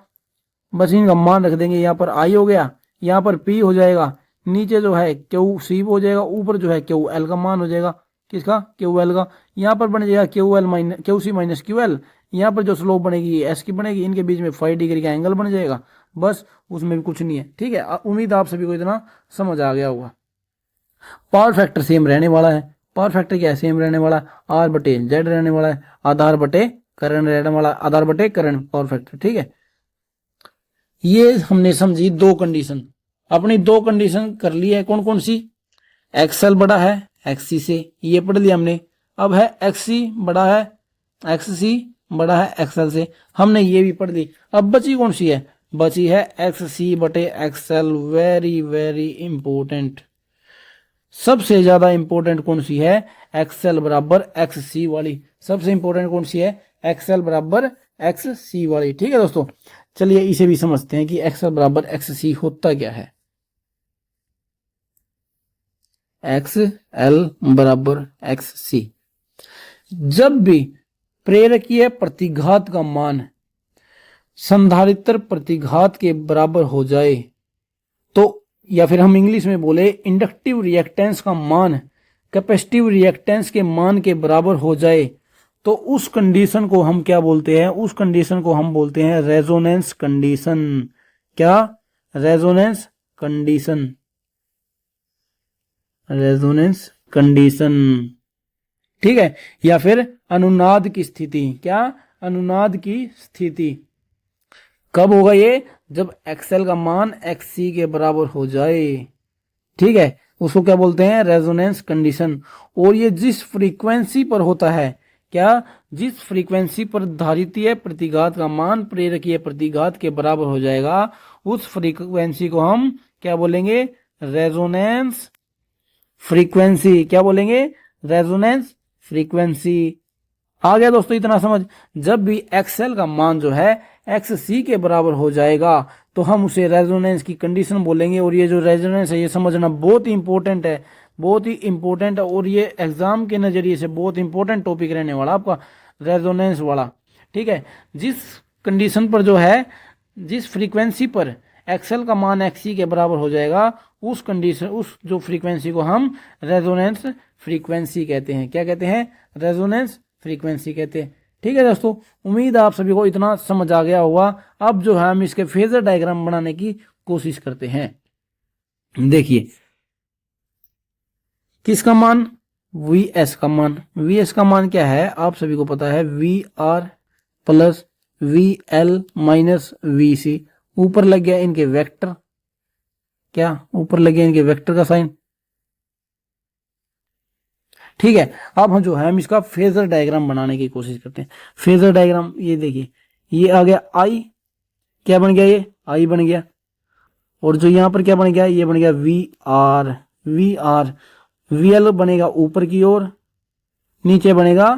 बस इनका मान रख देंगे, यहाँ पर आई हो गया, यहाँ पर पी हो जाएगा, नीचे जो है क्यू सी हो जाएगा, ऊपर जो है क्यू एल का मान हो जाएगा, किसका, क्यू एल का। यहाँ पर बन जाएगा Q L minus Q C minus Q L, यहाँ पर जो स्लोप बनेगी एस की बनेगी, इनके बीच में 5 डिग्री का एंगल बन जाएगा, बस उसमें भी कुछ नहीं है, ठीक है। उम्मीद आप सभी को इतना समझ आ गया होगा। पावर फैक्टर सेम रहने वाला है, पावर फैक्टर क्या है, सेम रहने वाला है, आर बटे जेड रहने वाला है, आधार बटे करंट रहने वाला, आधार बटे करंट पावर फैक्टर, ठीक है। ये हमने समझी दो कंडीशन, अपनी दो कंडीशन कर ली है, कौन कौन सी, एक्सएल बड़ा है एक्ससी से, ये पढ़ लिया हमने। अब है एक्ससी बड़ा है एक्ससी बड़ा है एक्सएल से, हमने ये भी पढ़ ली। अब बची कौन सी है, बची है एक्ससी बटे एक्सएल। वेरी वेरी इंपॉर्टेंट, सबसे ज्यादा इंपॉर्टेंट कौन सी है, एक्सएल बराबर एक्ससी वाली, सबसे इंपॉर्टेंट कौन सी है, एक्सएल बराबर एक्ससी वाली, ठीक है दोस्तों। चलिए इसे भी समझते हैं कि एक्सएल बराबर एक्ससी होता क्या है। एक्स एल बराबर एक्स सी, जब भी प्रेरकीय प्रतिघात का मान संधारित्र प्रतिघात के बराबर हो जाए, तो या फिर हम इंग्लिश में बोले इंडक्टिव रिएक्टेंस का मान कैपेसिटिव रिएक्टेंस के मान के बराबर हो जाए, तो उस कंडीशन को हम क्या बोलते हैं, उस कंडीशन को हम बोलते हैं रेजोनेंस कंडीशन। क्या, रेजोनेंस कंडीशन, रेजोनेंस कंडीशन, ठीक है। या फिर अनुनाद की स्थिति, क्या, अनुनाद की स्थिति। कब होगा ये, जब एक्सएल का मान एक्ससी के बराबर हो जाए, ठीक है, उसको क्या बोलते हैं, रेजोनेंस कंडीशन। और ये जिस फ्रीक्वेंसी पर होता है, क्या, जिस फ्रीक्वेंसी पर धारितीय प्रतिघात का मान प्रेरकीय प्रतिघात के बराबर हो जाएगा, उस फ्रीक्वेंसी को हम क्या बोलेंगे, रेजोनेंस फ्रीक्वेंसी, क्या बोलेंगे, रेजोनेंस फ्रीक्वेंसी। आ गया दोस्तों इतना समझ। जब भी एक्सएल का मान जो है एक्ससी के बराबर हो जाएगा, तो हम उसे रेजोनेंस की कंडीशन बोलेंगे। और ये जो रेजोनेंस है, ये समझना बहुत ही इंपॉर्टेंट है, बहुत ही इंपॉर्टेंट है, और ये एग्जाम के नजरिए से बहुत इंपॉर्टेंट टॉपिक रहने वाला आपका, रेजोनेंस वाला, ठीक है। जिस कंडीशन पर जो है, जिस फ्रीक्वेंसी पर एक्सएल का मान एक्ससी के बराबर हो जाएगा, उस कंडीशन, उस जो फ्रीक्वेंसी को हम रेजोनेंस फ्रीक्वेंसी कहते हैं। क्या कहते हैं, रेजोनेंस फ्रीक्वेंसी कहते हैं, ठीक है दोस्तों। उम्मीद आप सभी को इतना समझ आ गया होगा। अब जो है हम इसके फेजर डायग्राम बनाने की कोशिश करते हैं। देखिए किसका मान, वी एस का मान। वी एस का मान क्या है, आप सभी को पता है, V R plus V L minus V C. ऊपर लग गया इनके वेक्टर, क्या, ऊपर लग गया इनके वेक्टर का साइन, ठीक है। अब हम जो है हम इसका फेजर डायग्राम बनाने की कोशिश करते हैं। फेजर डायग्राम, ये देखिए, ये आ गया आई, क्या बन गया, ये आई बन गया। और जो यहां पर क्या बन गया, ये बन गया V R, V R. V L बनेगा ऊपर की ओर, नीचे बनेगा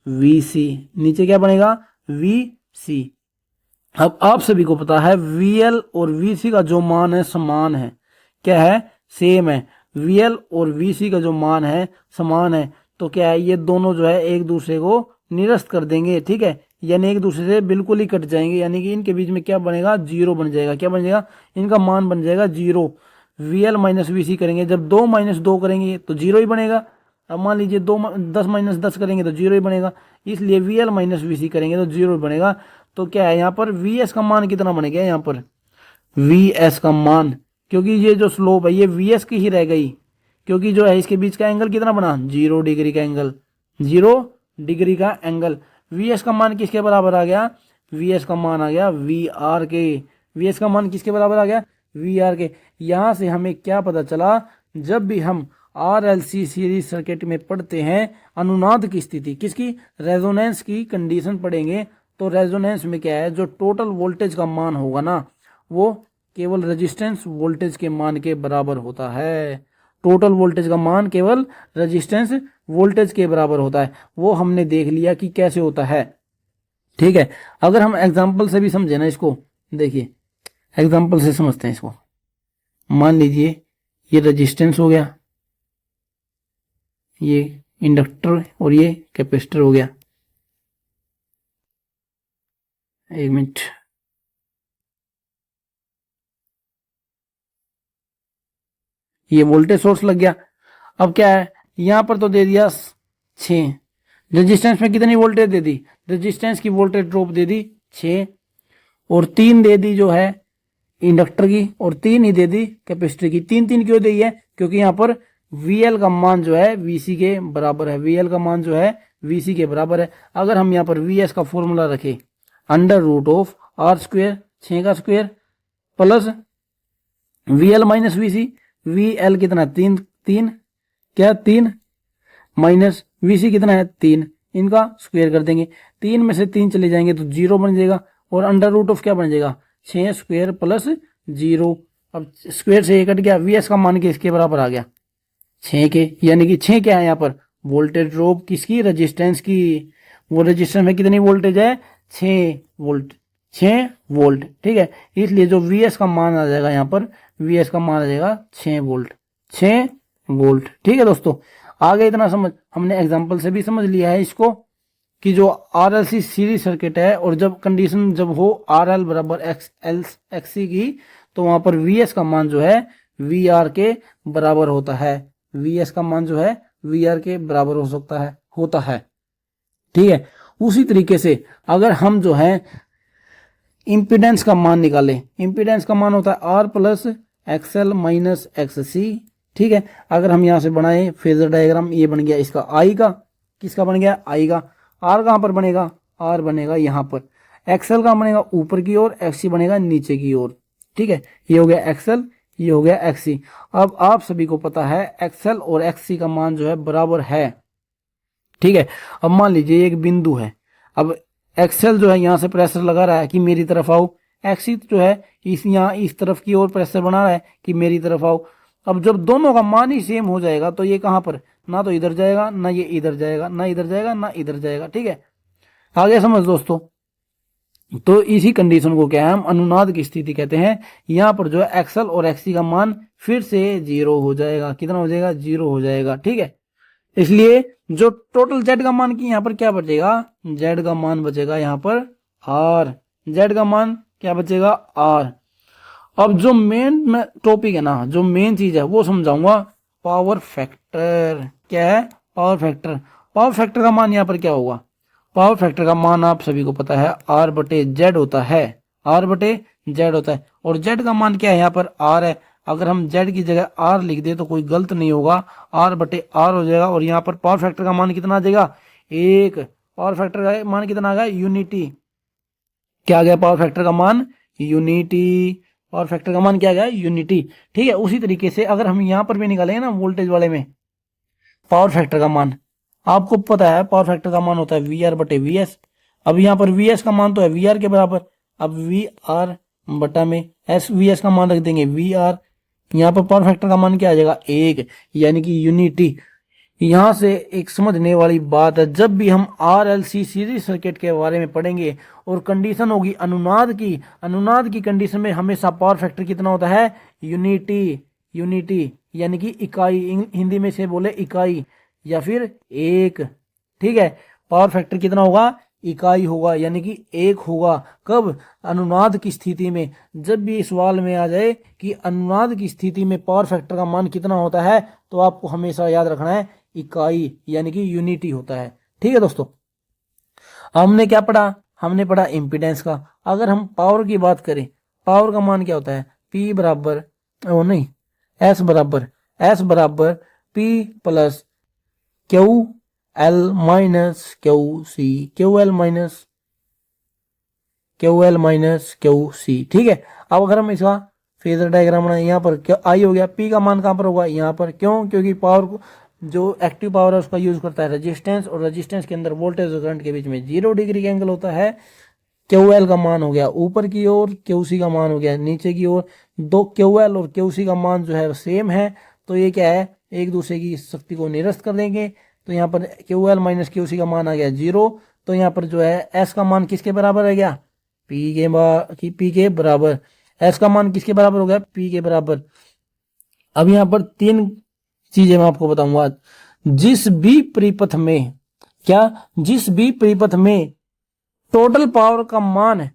वी सी, नीचे क्या बनेगा, वी सी। अब आप सभी को पता है वी एल और वी सी का जो मान है समान है, क्या है, सेम है। VL और VC का जो मान है समान है, तो क्या है, ये दोनों जो है एक दूसरे को निरस्त कर देंगे, ठीक है, यानी एक दूसरे से बिल्कुल ही कट जाएंगे, यानी कि इनके बीच में क्या बनेगा, जीरो बन जाएगा। क्या बन जाएगा, इनका मान बन जाएगा जीरो। VL माइनस VC करेंगे, जब 2 माइनस 2 करेंगे तो जीरो ही बनेगा। अब मान लीजिए 10 माइनस 10 करेंगे तो जीरो ही बनेगा, इसलिए VL माइनस VC करेंगे तो जीरो बनेगा। तो क्या है, यहाँ पर VS का मान कितना बनेगा, यहाँ पर VS का मान, क्योंकि ये जो स्लोप है ये VS की ही रह गई, क्योंकि जो है इसके बीच का एंगल कितना बना, 0 डिग्री का एंगल, 0 डिग्री का एंगल। VS का मान किसके बराबर आ गया, VS का मान आ गया VR के। VS का मान किसके बराबर आ गया, VR के। यहां से हमें क्या पता चला, जब भी हम RLC सीरीज सर्किट में पढ़ते हैं अनुनाद की स्थिति, किसकी, रेजोनेंस की कंडीशन पढ़ेंगे, तो रेजोनेंस में क्या है, जो टोटल वोल्टेज का मान होगा ना, वो केवल रेजिस्टेंस वोल्टेज के मान के बराबर होता है। टोटल वोल्टेज का मान केवल रेजिस्टेंस वोल्टेज के बराबर होता है। वो हमने देख लिया कि कैसे होता है, ठीक है। अगर हम एग्जाम्पल से भी समझे ना इसको, देखिए एग्जाम्पल से समझते हैं इसको। मान लीजिए ये रेजिस्टेंस हो गया, ये इंडक्टर और ये कैपेसिटर हो गया। एक मिनट, ये वोल्टेज सोर्स लग गया। अब क्या है, यहां पर तो दे दिया 6, रेजिस्टेंस में कितनी वोल्टेज दे दी, रेजिस्टेंस की वोल्टेज ड्रॉप दे दी 6, और 3 दे दी जो है इंडक्टर की, और 3 ही दे दी कैपेसिटर की। 3 क्यों दी है, क्योंकि यहाँ पर VL का मान जो है VC के बराबर है, VL का मान जो है VC के बराबर है। अगर हम यहाँ पर VS का फॉर्मूला रखें, under root of R square, 6 का square, plus VL minus VC, VL कितना 3 क्या 3, माइनस VC कितना है 3, इनका स्क्वेयर कर देंगे। 3 में से 3 चले जाएंगे तो 0 बन जाएगा, और अंडर रूट ऑफ क्या बन जाएगा, 6 स्क्वेयर प्लस 0। अब स्क्वेयर से ये कट गया, VS का मान के इसके बराबर आ गया 6 के, यानी कि 6 क्या है यहाँ पर, वोल्टेज ड्रॉप किसकी, रेजिस्टेंस की। वो रेजिस्टेंस में कितनी वोल्टेज है, 6 वोल्ट, 6 वोल्ट, ठीक है। इसलिए जो VS का मान आ जाएगा यहाँ पर, VS का मान आ जाएगा 6 वोल्ट, 6 वोल्ट, ठीक है दोस्तों। आगे इतना समझ, हमने एग्जांपल से भी समझ लिया है इसको, कि जो RLC सीरीज सर्किट है, और जब कंडीशन जब हो RL बराबर XC की, तो वहां पर VS का मान जो है VR के बराबर होता है। VS का मान जो है VR के बराबर हो सकता है, होता है, ठीक है। उसी तरीके से अगर हम जो है इंपीडेंस का मान निकालें, इंपीडेंस का मान होता है R plus XL minus XC, ठीक है। अगर हम यहां से बनाए फेजर डायग्राम, ये बन गया इसका I का, किसका बन गया, I का। R कहां पर बनेगा, R बनेगा यहां पर। XL कहां बनेगा, ऊपर की ओर, XC बनेगा नीचे की ओर, ठीक है। ये हो गया XL, ये हो गया XC। अब आप सभी को पता है XL और XC का मान जो है बराबर है, ठीक है। अब मान लीजिए एक बिंदु है, अब XL जो है यहां से प्रेशर लगा रहा है कि मेरी तरफ आओ, XC जो है यहाँ इस तरफ की ओर प्रेशर बना रहा है कि मेरी तरफ आओ। अब जब दोनों का मान ही सेम हो जाएगा तो ये कहां पर, ना तो इधर जाएगा, ना ये इधर जाएगा, ना इधर जाएगा, ना इधर जाएगा, ठीक है। आगे समझ दोस्तों, तो इसी कंडीशन को क्या है, हम अनुनाद की स्थिति कहते हैं। यहां पर जो है XL और XC का मान फिर से 0 हो जाएगा, कितना हो जाएगा, 0 हो जाएगा, ठीक है। इसलिए जो टोटल Z का मान की यहाँ पर क्या बचेगा, Z का मान बचेगा यहाँ पर R, Z का मान क्या बचेगा, R। अब जो मेन टॉपिक है ना, जो मेन चीज है वो समझाऊंगा, पावर फैक्टर। क्या है, पावर फैक्टर। पावर फैक्टर का मान यहाँ पर क्या होगा, पावर फैक्टर का मान आप सभी को पता है R बटे Z होता है, R बटे Z होता है। और Z का मान क्या है, यहाँ पर R है। अगर हम Z की जगह R लिख दे तो कोई गलत नहीं होगा, R बटे R हो जाएगा। और यहाँ पर पावर फैक्टर का मान कितना आ जाएगा, 1। पावर फैक्टर का मान कितना आ गया, यूनिटी। क्या आ गया पावर फैक्टर का मान, यूनिटी। पावर फैक्टर का मान क्या आ गया, यूनिटी, ठीक है। उसी तरीके से अगर हम यहाँ पर भी निकालेंगे ना वोल्टेज वाले में पावर फैक्टर का मान, आपको पता है पावर फैक्टर का मान होता है VR बटे VS। अब यहाँ पर VS का मान तो है VR के बराबर, अब VR बटा में VS का मान रख देंगे VR। यहाँ पर पावर फैक्टर का मान क्या आ जाएगा, 1, यानी कि यूनिटी। यहां से एक समझने वाली बात है, जब भी हम RLC सीरीज सर्किट के बारे में पढ़ेंगे और कंडीशन होगी अनुनाद की, अनुनाद की कंडीशन में हमेशा पावर फैक्टर कितना होता है, यूनिटी, यूनिटी यानी कि इकाई, हिंदी में से बोले इकाई या फिर एक। ठीक है, पावर फैक्टर कितना होगा, इकाई होगा यानी कि एक होगा। कब, अनुनाद की स्थिति में। जब भी सवाल में आ जाए कि अनुनाद की स्थिति में पावर फैक्टर का मान कितना होता है, तो आपको हमेशा याद रखना है इकाई यानी कि यूनिटी होता है। ठीक है दोस्तों, हमने क्या पढ़ा, हमने पढ़ा इम्पीडेंस का। अगर हम पावर की बात करें, पावर का मान क्या होता है, P बराबर S बराबर P plus QL minus QL minus QC। ठीक है, अब अगर हम इसका फेजर डायग्राम बनाए, यहाँ पर क्या आई हो गया, P का मान कहाँ पर होगा, यहाँ पर। क्यों, क्योंकि पावर को, जो एक्टिव पावर है उसका यूज करता है रेजिस्टेंस, और रेजिस्टेंस के अंदर वोल्टेज और करंट के बीच में 0 डिग्री का एंगल होता है। QL का मान हो गया ऊपर की ओर, QC का मान हो गया नीचे की ओर। दो QL और QC का मान जो है सेम है, तो ये क्या है, एक दूसरे की शक्ति को निरस्त कर देंगे। तो यहाँ पर QL माइनस QC का मान आ गया 0। तो यहाँ पर जो है S का मान किसके बराबर है गया, P के बराबर। S का मान किसके बराबर हो गया, P के बराबर। अब यहाँ पर 3 चीजें मैं आपको बताऊंगा। जिस भी परिपथ में टोटल पावर का मान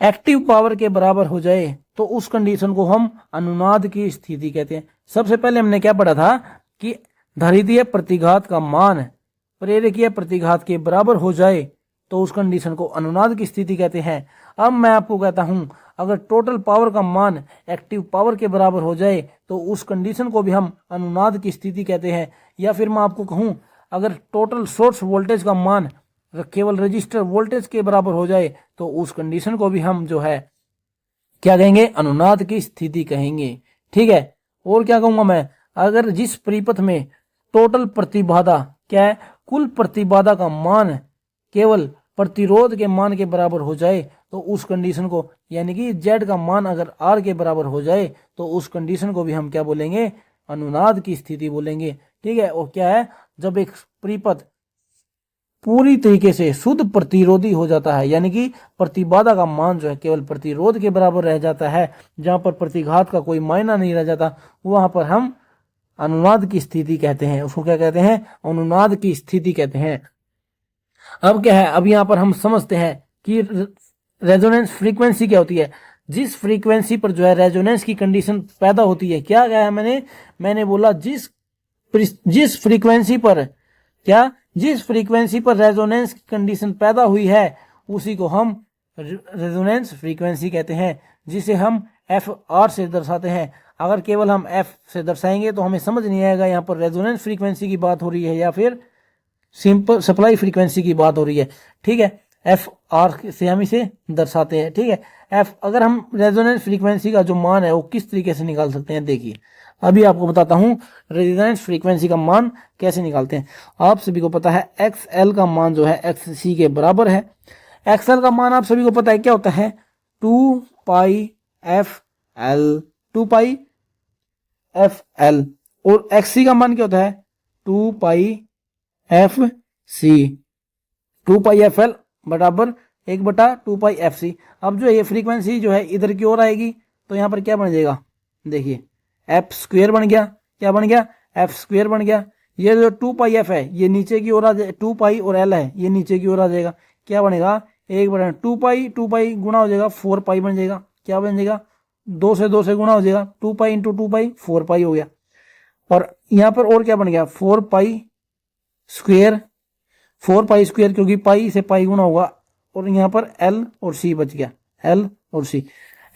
एक्टिव पावर के बराबर हो जाए, तो उस कंडीशन को हम अनुनाद की स्थिति कहते हैं। सबसे पहले हमने क्या पढ़ा था कि धारितीय प्रतिघात का मान प्रेरकीय प्रतिघात के बराबर हो जाए, तो उस कंडीशन को अनुनाद की स्थिति कहते हैं। अब मैं आपको कहता हूं, अगर टोटल पावर का मान एक्टिव पावर के बराबर हो जाए, तो उस कंडीशन को भी हम अनुनाद की स्थिति कहते हैं। या फिर मैं आपको कहूं, अगर टोटल सोर्स वोल्टेज का मान केवल रजिस्टर वोल्टेज के बराबर हो जाए, तो उस कंडीशन को भी हम जो है क्या कहेंगे, अनुनाद की स्थिति कहेंगे। ठीक है, और क्या कहूंगा मैं, अगर जिस परिपथ में टोटल प्रतिबाधा क्या है, कुल प्रतिबाधा का मान केवल प्रतिरोध के मान के बराबर हो जाए, तो उस कंडीशन को, यानी कि Z का मान अगर R के बराबर हो जाए, तो उस कंडीशन को भी हम क्या बोलेंगे, अनुनाद की स्थिति बोलेंगे। ठीक है, और क्या है, जब एक परिपथ पूरी तरीके से शुद्ध प्रतिरोधी हो जाता है, यानी कि प्रतिबाधा का मान जो है केवल प्रतिरोध के बराबर रह जाता है, जहां पर प्रतिघात का कोई मायना नहीं रह जाता, वहां पर हम अनुनाद की स्थिति कहते हैं। उसको क्या कहते हैं, अनुनाद की स्थिति कहते हैं। अब क्या है, अब यहां पर हम समझते हैं कि रेजोनेंस फ्रीक्वेंसी क्या होती है। जिस फ्रीक्वेंसी पर जो है रेजोनेंस की कंडीशन पैदा होती है, क्या कहा मैंने बोला, जिस फ्रीक्वेंसी पर रेजोनेंस की कंडीशन पैदा हुई है, उसी को हम रेजोनेंस फ्रीक्वेंसी कहते हैं, जिसे हम FR से दर्शाते हैं। अगर केवल हम F से दर्शाएंगे तो हमें समझ नहीं आएगा यहाँ पर रेजोनेंस फ्रीक्वेंसी की बात हो रही है या फिर सिंपल सप्लाई फ्रीक्वेंसी की बात हो रही है। ठीक है, FR से हम इसे दर्शाते हैं। ठीक है, अगर हम रेजोनेंस फ्रीक्वेंसी का जो मान है वो किस तरीके से निकाल सकते हैं, देखिए अभी आपको बताता हूं रेजोनेंस फ्रीक्वेंसी का मान कैसे निकालते हैं। आप सभी को पता है XL का मान जो है XC के बराबर है। XL का मान आप सभी को पता है क्या होता है, 2 पाई FL, 2 पाई FL। और XC का मान क्या होता है, 2 पाई FC, 2 पाई FL बराबर 1/2 पाई FC। अब जो ये फ्रीक्वेंसी जो है इधर की ओर आएगी, तो यहाँ पर क्या बन जाएगा, देखिए F स्क्वेयर बन गया। क्या बन गया, F स्क्वेयर बन गया। ये जो 2 पाई F है ये नीचे की ओर आ जाए, 2 पाई और L है ये नीचे की ओर आ जाएगा। क्या बनेगा, 1/2 पाई, 2 पाई गुणा हो जाएगा 4 पाई बन जाएगा। क्या बन जाएगा, 2 से गुणा हो जाएगा, 2 पाई इंटू 2 पाई 4 पाई हो गया। और यहाँ पर और क्या बन गया, 4 पाई स्क्वेयर, क्योंकि पाई से पाई गुणा होगा, और यहाँ पर L और C बच गया, L और C।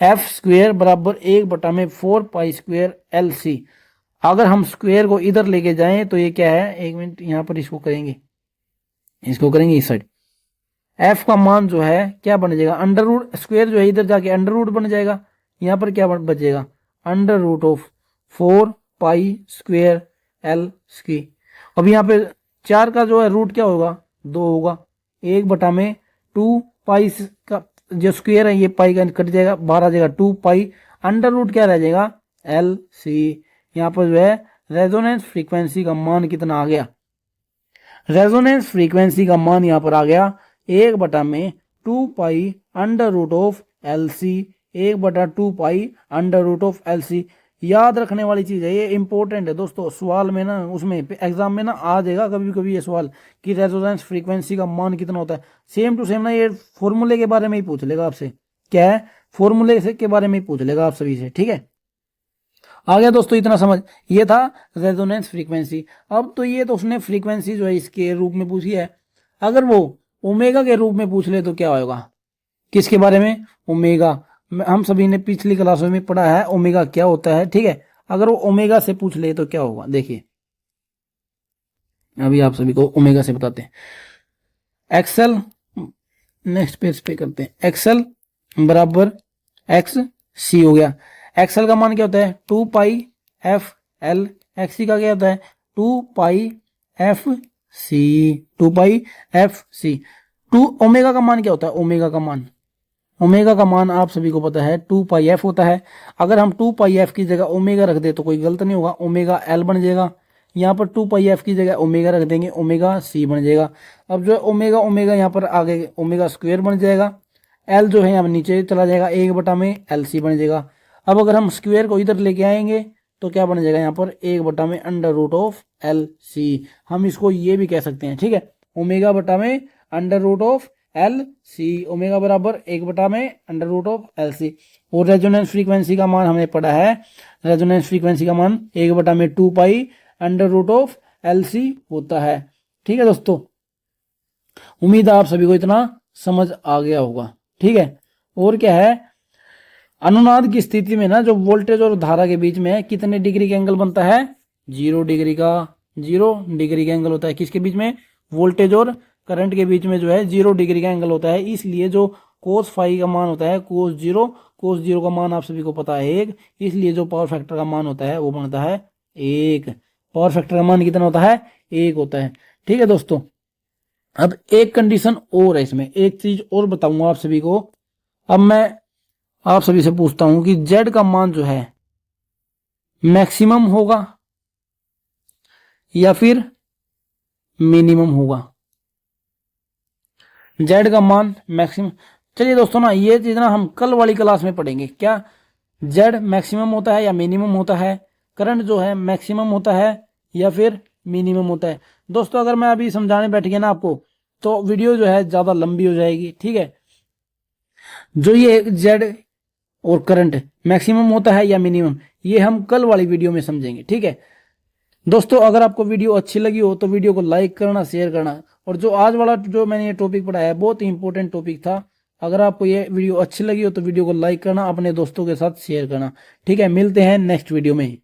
F स्क्वेयर बराबर 1/4 पाई स्क्वेयर LC। अगर हम स्क्वेयर को इधर लेके जाएं तो ये क्या है, एक मिनट यहाँ पर इसको करेंगे इस साइड। F का मान जो है क्या बन जाएगा, अंडर रूट, स्क्वेयर जो है इधर जाके अंडर रूट बन जाएगा। यहाँ पर क्या बचेगा, under root of 4 pi square LC। अब यहाँ पे 4 का जो है रूट क्या होगा, 2 होगा। 1/2 पाई का जो स्क्वेयर है ये पाई का कट जाएगा, बाहर आ जाएगा 2 पाई, अंडर रूट क्या रह जाएगा, LC। यहाँ पर जो है रेजोनेंस फ्रीक्वेंसी का मान कितना आ गया, रेजोनेंस फ्रीक्वेंसी का मान यहाँ पर आ गया 1/2 pi under root of LC, 1/2 pi under root of LC। याद रखने वाली चीज है, ये इंपॉर्टेंट है दोस्तों। सवाल में ना, उसमें एग्जाम में ना आ जाएगा कभी कभी ये सवाल कि रेजोनेंस फ्रीक्वेंसी का मान कितना होता है। सेम टू सेम ना ये फॉर्मूले के बारे में ही पूछ लेगा आपसे। क्या है? फॉर्मूले से के बारे में ही पूछ लेगा आप सभी से। ठीक है, आ गया दोस्तों इतना समझ। ये था रेजोनेंस फ्रीक्वेंसी। अब तो ये तो उसने फ्रीक्वेंसी जो है इसके रूप में पूछी है। अगर वो ओमेगा के रूप में पूछ ले तो क्या होगा? किसके बारे में? ओमेगा। हम सभी ने पिछली क्लासों में पढ़ा है ओमेगा क्या होता है। ठीक है, अगर वो ओमेगा से पूछ ले तो क्या होगा, देखिए अभी आप सभी को ओमेगा से बताते हैं। एक्सएल, नेक्स्ट पेज पे करते हैं। एक्सएल बराबर एक्स सी हो गया। एक्सएल का मान क्या होता है? 2 पाई एफ एल। एक्स का क्या होता है? 2 pi F C. 2 pi F C. Two omega का मान क्या होता है? ओमेगा का मान आप सभी को पता है 2 पाई एफ होता है। अगर हम 2 पाई एफ की जगह ओमेगा रख दे तो कोई गलत नहीं होगा, ओमेगा एल बन जाएगा। यहाँ पर 2 पाई एफ की जगह ओमेगा रख देंगे, ओमेगा सी बन जाएगा। अब जो है ओमेगा ओमेगा यहाँ पर आगे ओमेगा स्क्वायर बन जाएगा। एल जो है यहाँ नीचे चला जाएगा, 1 बटा में एल सी बन जाएगा। अब अगर हम स्क्वायर को इधर लेके आएंगे तो क्या बन जाएगा? यहाँ पर 1 बटा में under root of L C. हम इसको ये भी कह सकते हैं। ठीक है, ओमेगा बटा में under root of L C. ओमेगा बराबर 1 बटा में under root of L C. और रेजोनेंस फ्रीक्वेंसी का मान हमने पढ़ा है, रेजोनेंस फ्रीक्वेंसी का मान 1 बटा में 2 pi under root of L C होता है। ठीक है दोस्तों, उम्मीद है आप सभी को इतना समझ आ गया होगा। ठीक है, और क्या है? अनुनाद की स्थिति में ना जो वोल्टेज और धारा के बीच में कितने डिग्री का एंगल बनता है? 0 डिग्री का। 0 डिग्री का एंगल होता है। किसके बीच में? वोल्टेज और करंट के बीच में जो है 0 डिग्री का एंगल होता है। इसलिए जो कोस फाई का मान होता है कोस जीरो का मान आप सभी को पता है 1, इसलिए जो पावर फैक्टर का मान होता है वो बनता है 1। पावर फैक्टर का मान कितना होता है? 1 होता है। ठीक है दोस्तों, अब एक कंडीशन और है इसमें, एक चीज और बताऊंगा आप सभी को। अब मैं आप सभी से पूछता हूं कि जेड का मान जो है मैक्सिमम होगा या फिर मिनिमम होगा? जेड का मान मैक्सिमम, चलिए दोस्तों ना ये चीज ना हम कल वाली क्लास में पढ़ेंगे। क्या जेड मैक्सिमम होता है या मिनिमम होता है? करंट जो है मैक्सिमम होता है या फिर मिनिमम होता है? दोस्तों अगर मैं अभी समझाने बैठ गया ना आपको तो वीडियो जो है ज्यादा लंबी हो जाएगी। ठीक है, जो ये जेड और करंट मैक्सिमम होता है या मिनिमम, ये हम कल वाली वीडियो में समझेंगे। ठीक है दोस्तों, अगर आपको वीडियो अच्छी लगी हो तो वीडियो को लाइक करना, शेयर करना। और जो आज वाला जो मैंने ये टॉपिक पढ़ाया है बहुत ही इंपॉर्टेंट टॉपिक था। अगर आपको ये वीडियो अच्छी लगी हो तो वीडियो को लाइक करना, अपने दोस्तों के साथ शेयर करना। ठीक है, मिलते हैं नेक्स्ट वीडियो में।